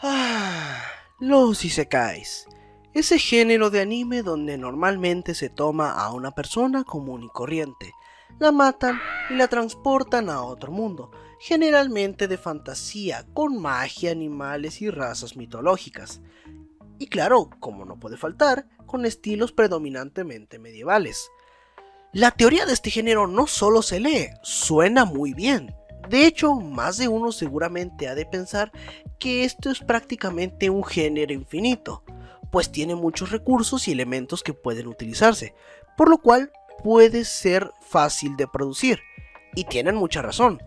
Ah, los isekais. Ese género de anime donde normalmente se toma a una persona común y corriente, la matan y la transportan a otro mundo, generalmente de fantasía, con magia, animales y razas mitológicas. Y claro, como no puede faltar, con estilos predominantemente medievales. La teoría de este género no solo se lee, suena muy bien. De hecho, más de uno seguramente ha de pensar que esto es prácticamente un género infinito, pues tiene muchos recursos y elementos que pueden utilizarse, por lo cual puede ser fácil de producir. Y tienen mucha razón.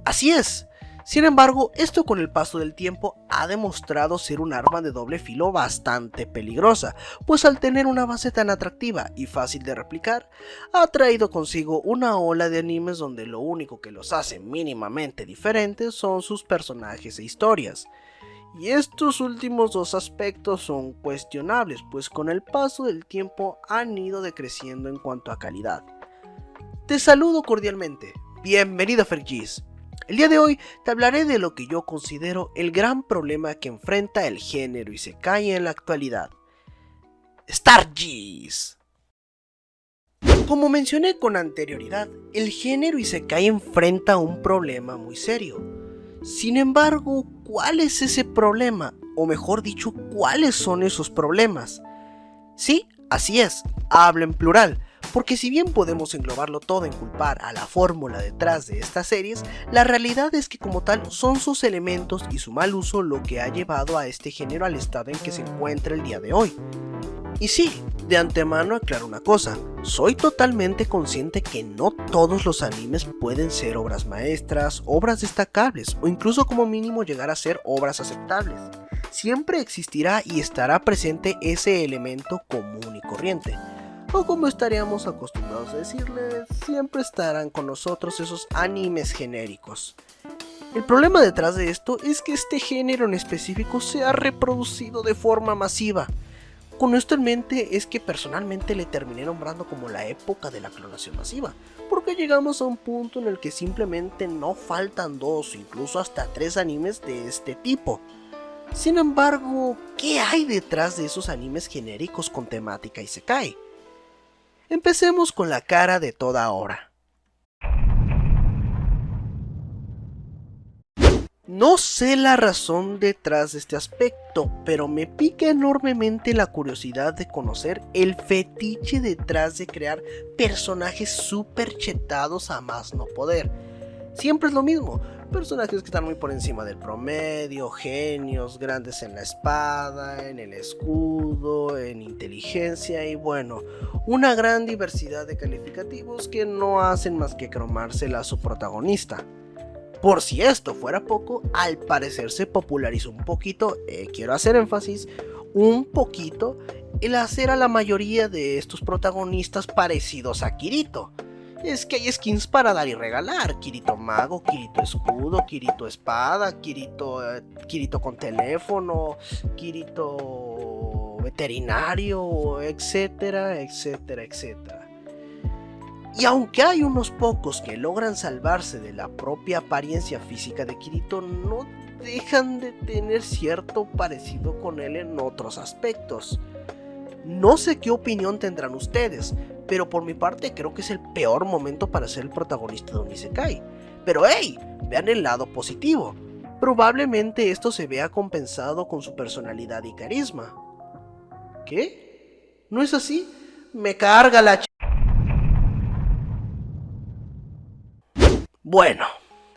Así es. Sin embargo, esto con el paso del tiempo ha demostrado ser un arma de doble filo bastante peligrosa, pues al tener una base tan atractiva y fácil de replicar, ha traído consigo una ola de animes donde lo único que los hace mínimamente diferentes son sus personajes e historias. Y estos últimos dos aspectos son cuestionables, pues con el paso del tiempo han ido decreciendo en cuanto a calidad. Te saludo cordialmente, bienvenido a Fergis. El día de hoy te hablaré de lo que yo considero el gran problema que enfrenta el género isekai en la actualidad. Stargis. Como mencioné con anterioridad, el género isekai enfrenta un problema muy serio. Sin embargo, ¿cuál es ese problema? O mejor dicho, ¿cuáles son esos problemas? Sí, así es, hablo en plural, porque si bien podemos englobarlo todo en culpar a la fórmula detrás de estas series, la realidad es que como tal son sus elementos y su mal uso lo que ha llevado a este género al estado en que se encuentra el día de hoy. Y sí, de antemano aclaro una cosa, soy totalmente consciente que no todos los animes pueden ser obras maestras, obras destacables o incluso como mínimo llegar a ser obras aceptables. Siempre existirá y estará presente ese elemento común y corriente. O como estaríamos acostumbrados a decirle, siempre estarán con nosotros esos animes genéricos. El problema detrás de esto es que este género en específico se ha reproducido de forma masiva. Con esto en mente es que personalmente le terminé nombrando como la época de la clonación masiva, porque llegamos a un punto en el que simplemente no faltan dos o incluso hasta tres animes de este tipo. Sin embargo, ¿qué hay detrás de esos animes genéricos con temática isekai? Empecemos con la cara de toda hora. No sé la razón detrás de este aspecto, pero me pica enormemente la curiosidad de conocer el fetiche detrás de crear personajes super chetados a más no poder. Siempre es lo mismo, personajes que están muy por encima del promedio, genios, grandes en la espada, en el escudo, en inteligencia y bueno, una gran diversidad de calificativos que no hacen más que cromársela a su protagonista. Por si esto fuera poco, al parecer se popularizó un poquito, quiero hacer énfasis, un poquito, el hacer a la mayoría de estos protagonistas parecidos a Kirito. Es que hay skins para dar y regalar, Kirito mago, Kirito escudo, Kirito espada, Kirito con teléfono, Kirito veterinario, etcétera, etcétera, etcétera. Y aunque hay unos pocos que logran salvarse de la propia apariencia física de Kirito, no dejan de tener cierto parecido con él en otros aspectos. No sé qué opinión tendrán ustedes, pero por mi parte creo que es el peor momento para ser el protagonista de un isekai. Pero hey, vean el lado positivo. Probablemente esto se vea compensado con su personalidad y carisma. ¿Qué? ¿No es así? Me carga la Bueno,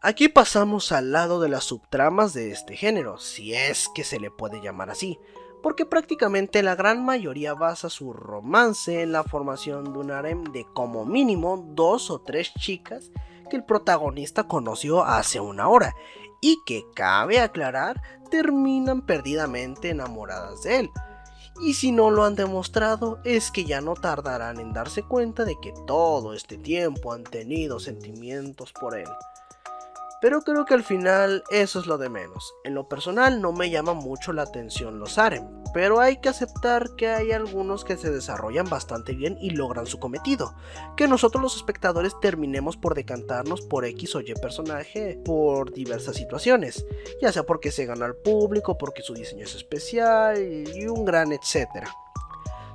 aquí pasamos al lado de las subtramas de este género, si es que se le puede llamar así, porque prácticamente la gran mayoría basa su romance en la formación de un harem de como mínimo dos o tres chicas que el protagonista conoció hace una hora y que, cabe aclarar, terminan perdidamente enamoradas de él. Y si no lo han demostrado, es que ya no tardarán en darse cuenta de que todo este tiempo han tenido sentimientos por él. pero creo que al final eso es lo de menos. En lo personal no me llama mucho la atención los harem, pero hay que aceptar que hay algunos que se desarrollan bastante bien y logran su cometido, que nosotros los espectadores terminemos por decantarnos por X o Y personaje por diversas situaciones, ya sea porque se gana al público, porque su diseño es especial y un gran etcétera.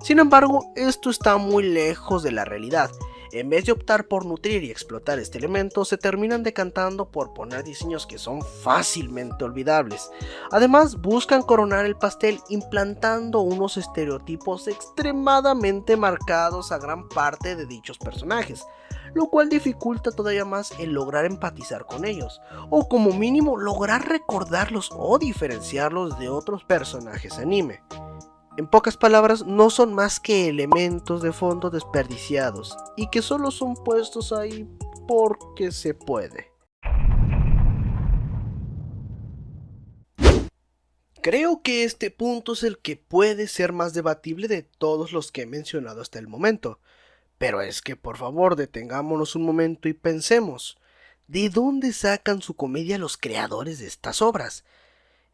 Sin embargo, esto está muy lejos de la realidad. En vez de optar por nutrir y explotar este elemento, se terminan decantando por poner diseños que son fácilmente olvidables. Además, buscan coronar el pastel implantando unos estereotipos extremadamente marcados a gran parte de dichos personajes, lo cual dificulta todavía más el lograr empatizar con ellos, o como mínimo lograr recordarlos o diferenciarlos de otros personajes anime. En pocas palabras, no son más que elementos de fondo desperdiciados y que solo son puestos ahí porque se puede. Creo que este punto es el que puede ser más debatible de todos los que he mencionado hasta el momento. Pero es que por favor detengámonos un momento y pensemos, ¿de dónde sacan su comedia los creadores de estas obras?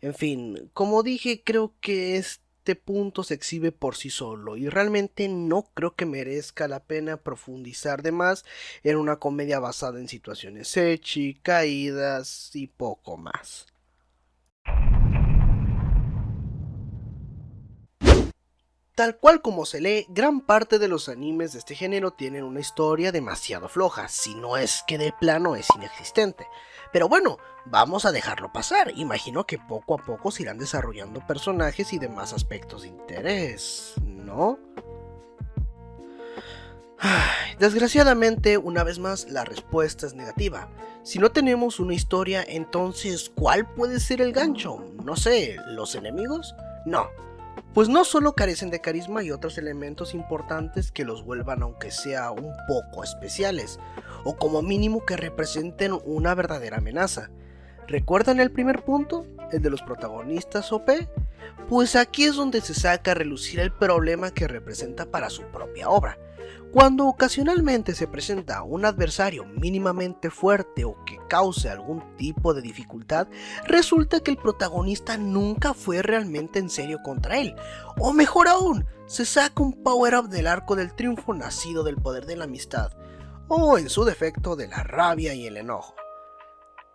En fin, como dije, creo que este punto se exhibe por sí solo y realmente no creo que merezca la pena profundizar de más en una comedia basada en situaciones ecchi, caídas y poco más. Tal cual como se lee, gran parte de los animes de este género tienen una historia demasiado floja, si no es que de plano es inexistente. Pero bueno, vamos a dejarlo pasar, imagino que poco a poco se irán desarrollando personajes y demás aspectos de interés, ¿no? Desgraciadamente, una vez más, la respuesta es negativa. Si no tenemos una historia, entonces, ¿cuál puede ser el gancho? No sé, ¿los enemigos? No. Pues no solo carecen de carisma y otros elementos importantes que los vuelvan aunque sea un poco especiales, o como mínimo que representen una verdadera amenaza. ¿Recuerdan el primer punto? ¿El de los protagonistas OP? Pues aquí es donde se saca a relucir el problema que representa para su propia obra. Cuando ocasionalmente se presenta un adversario mínimamente fuerte o que cause algún tipo de dificultad, resulta que el protagonista nunca fue realmente en serio contra él. O mejor aún, se saca un power-up del arco del triunfo nacido del poder de la amistad, o en su defecto de la rabia y el enojo.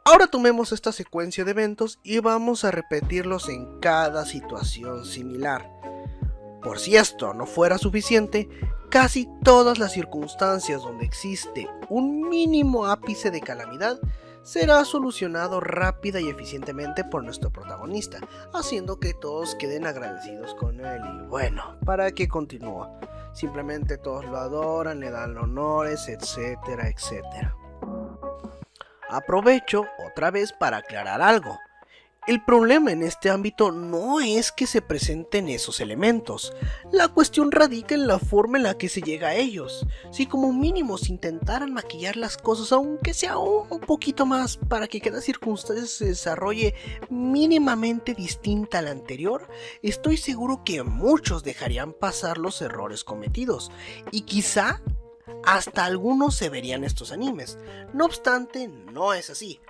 Ahora tomemos esta secuencia de eventos y vamos a repetirlos en cada situación similar. Por si esto no fuera suficiente, casi todas las circunstancias donde existe un mínimo ápice de calamidad será solucionado rápida y eficientemente por nuestro protagonista, haciendo que todos queden agradecidos con él y bueno, ¿para qué continúo? Simplemente todos lo adoran, le dan honores, etcétera, etcétera. Aprovecho otra vez para aclarar algo. El problema en este ámbito no es que se presenten esos elementos, la cuestión radica en la forma en la que se llega a ellos. Si como mínimo se intentaran maquillar las cosas aunque sea un poquito más para que cada circunstancia se desarrolle mínimamente distinta a la anterior, estoy seguro que muchos dejarían pasar los errores cometidos y quizá hasta algunos se verían estos animes. No obstante, no es así,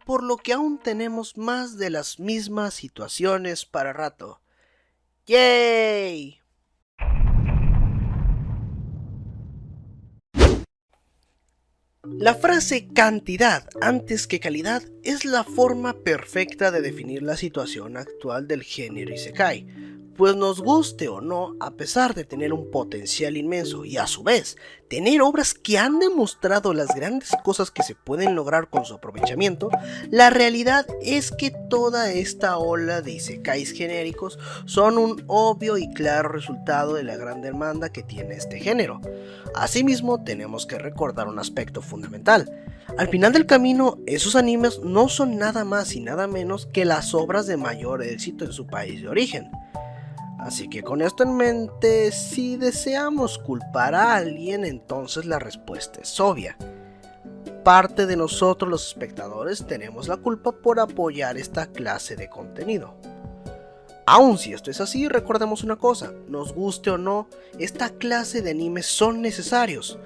por lo que aún tenemos más de las mismas situaciones para rato. ¡Yay! La frase cantidad antes que calidad es la forma perfecta de definir la situación actual del género Isekai, pues nos guste o no, a pesar de tener un potencial inmenso y a su vez tener obras que han demostrado las grandes cosas que se pueden lograr con su aprovechamiento, la realidad es que toda esta ola de isekais genéricos son un obvio y claro resultado de la gran demanda que tiene este género. Asimismo, tenemos que recordar un aspecto fundamental. Al final del camino, esos animes no son nada más y nada menos que las obras de mayor éxito en su país de origen. Así que con esto en mente, si deseamos culpar a alguien, entonces la respuesta es obvia. Parte de nosotros los espectadores tenemos la culpa por apoyar esta clase de contenido. Aun si esto es así, recordemos una cosa, nos guste o no, esta clase de animes son necesarios.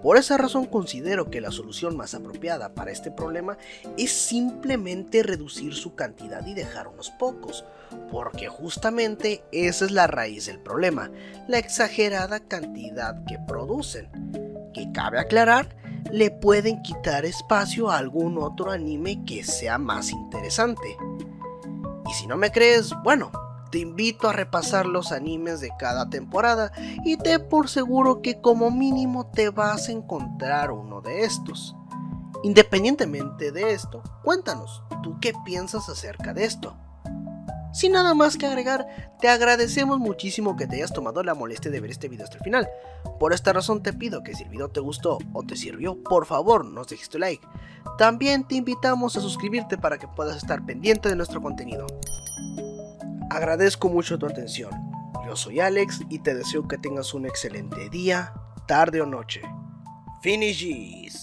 Por esa razón considero que la solución más apropiada para este problema es simplemente reducir su cantidad y dejar unos pocos, porque justamente esa es la raíz del problema, la exagerada cantidad que producen, que cabe aclarar, le pueden quitar espacio a algún otro anime que sea más interesante. Y si no me crees, bueno, te invito a repasar los animes de cada temporada y te por seguro que como mínimo te vas a encontrar uno de estos. Independientemente de esto, cuéntanos, ¿tú qué piensas acerca de esto? Sin nada más que agregar, te agradecemos muchísimo que te hayas tomado la molestia de ver este video hasta el final. Por esta razón te pido que si el video te gustó o te sirvió, por favor nos dejes tu like. También te invitamos a suscribirte para que puedas estar pendiente de nuestro contenido. Agradezco mucho tu atención. Yo soy Alex y te deseo que tengas un excelente día, tarde o noche. Finishes.